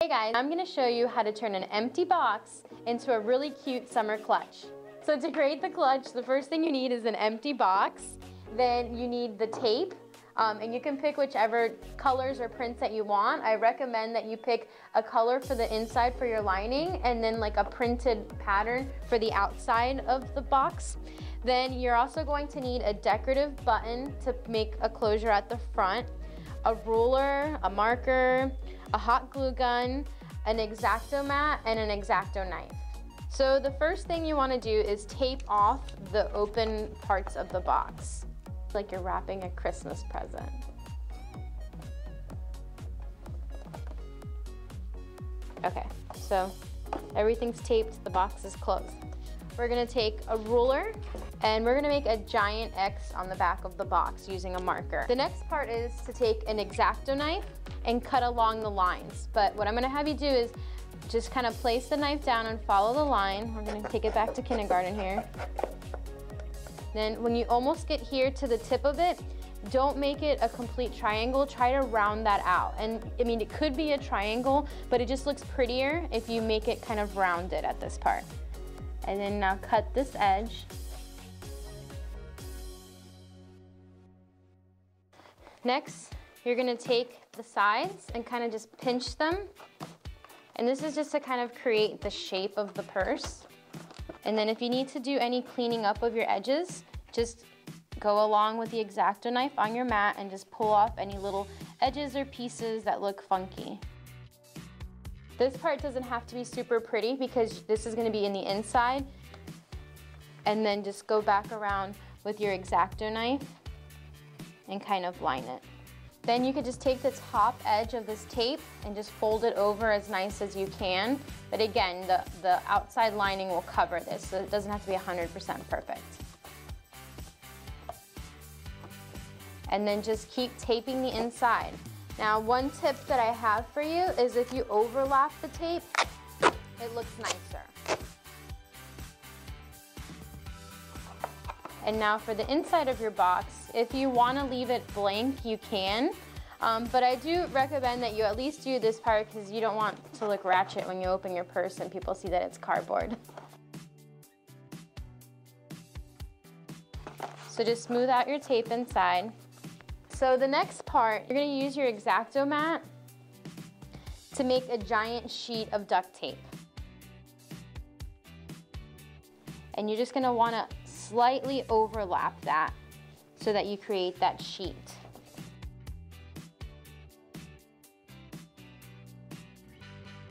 Hey guys, I'm gonna show you how to turn an empty box into a really cute summer clutch. So to create the clutch, the first thing you need is an empty box. Then you need the tape, and you can pick whichever colors or prints that you want. I recommend that you pick a color for the inside for your lining and then like a printed pattern for the outside of the box. Then you're also going to need a decorative button to make a closure at the front, a ruler, a marker, a hot glue gun, an X-Acto mat, and an X-Acto knife. So the first thing you want to do is tape off the open parts of the box, like you're wrapping a Christmas present. Okay, so everything's taped, the box is closed. We're gonna take a ruler and we're gonna make a giant X on the back of the box using a marker. The next part is to take an X-Acto knife and cut along the lines. But what I'm gonna have you do is just kind of place the knife down and follow the line. We're gonna take it back to kindergarten here. Then when you almost get here to the tip of it, don't make it a complete triangle, try to round that out. And I mean, it could be a triangle, but it just looks prettier if you make it kind of rounded at this part. And then now cut this edge. Next, you're gonna take the sides and kind of just pinch them. And this is just to kind of create the shape of the purse. And then if you need to do any cleaning up of your edges, just go along with the X-Acto knife on your mat and just pull off any little edges or pieces that look funky. This part doesn't have to be super pretty because this is gonna be in the inside. And then just go back around with your X-Acto knife and kind of line it. Then you could just take the top edge of this tape and just fold it over as nice as you can. But again, the outside lining will cover this, so it doesn't have to be 100% perfect. And then just keep taping the inside. Now, one tip that I have for you is if you overlap the tape, it looks nicer. And now for the inside of your box, if you want to leave it blank, you can. But I do recommend that you at least do this part because you don't want to look ratchet when you open your purse and people see that it's cardboard. So just smooth out your tape inside. So the next part, you're gonna use your X-Acto mat to make a giant sheet of duct tape. And you're just gonna wanna slightly overlap that so that you create that sheet.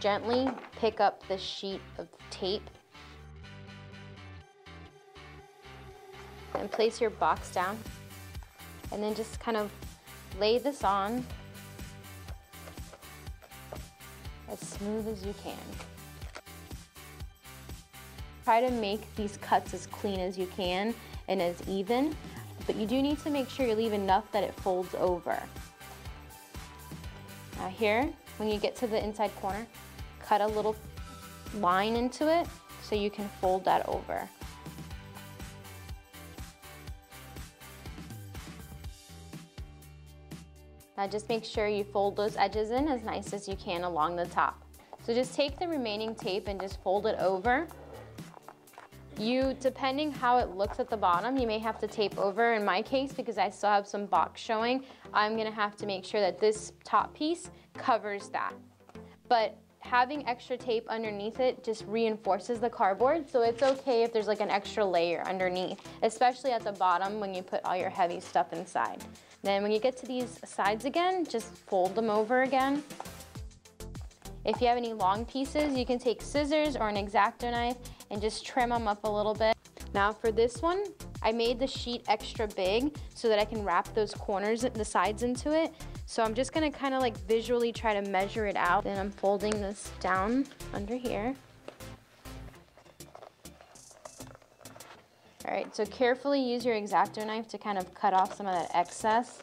Gently pick up the sheet of tape and place your box down. And then just kind of lay this on as smooth as you can. Try to make these cuts as clean as you can and as even, but you do need to make sure you leave enough that it folds over. Now here, when you get to the inside corner, cut a little line into it so you can fold that over. Now just make sure you fold those edges in as nice as you can along the top. So just take the remaining tape and just fold it over. Depending how it looks at the bottom, you may have to tape over. In my case, because I still have some box showing, I'm gonna have to make sure that this top piece covers that. But having extra tape underneath it just reinforces the cardboard, so it's okay if there's like an extra layer underneath, especially at the bottom when you put all your heavy stuff inside. Then when you get to these sides again, just fold them over again. If you have any long pieces, you can take scissors or an X-Acto knife and just trim them up a little bit. Now for this one, I made the sheet extra big so that I can wrap those corners, the sides into it. So I'm just gonna kind of like visually try to measure it out. Then I'm folding this down under here. All right, so carefully use your X-Acto knife to kind of cut off some of that excess,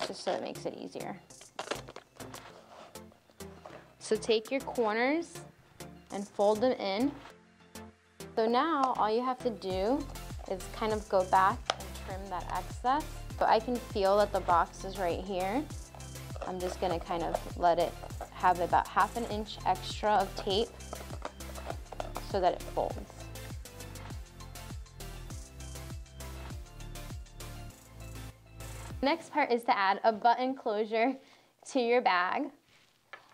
just so it makes it easier. So take your corners and fold them in. So now all you have to do is kind of go back and trim that excess. But I can feel that the box is right here. I'm just gonna kind of let it have about 1/2 inch extra of tape so that it folds. Next part is to add a button closure to your bag.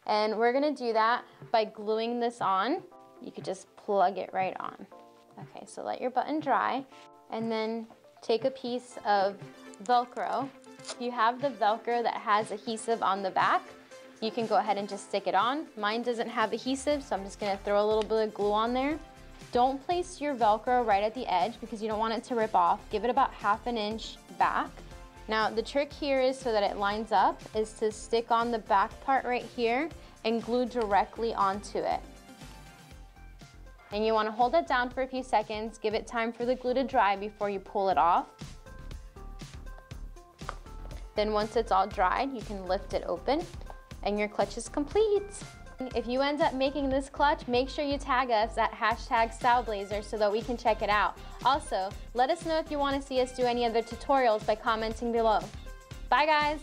And we're gonna do that by gluing this on. You could just plug it right on. Okay, so let your button dry and then take a piece of Velcro. If you have the Velcro that has adhesive on the back, you can go ahead and just stick it on. Mine doesn't have adhesive, so I'm just gonna throw a little bit of glue on there. Don't place your Velcro right at the edge because you don't want it to rip off. Give it about 1/2 inch back. Now the trick here is, so that it lines up, is to stick on the back part right here and glue directly onto it. And you want to hold it down for a few seconds, give it time for the glue to dry before you pull it off. Then once it's all dried, you can lift it open and your clutch is complete. If you end up making this clutch, make sure you tag us at #StyleBlazer so that we can check it out. Also, let us know if you want to see us do any other tutorials by commenting below. Bye guys!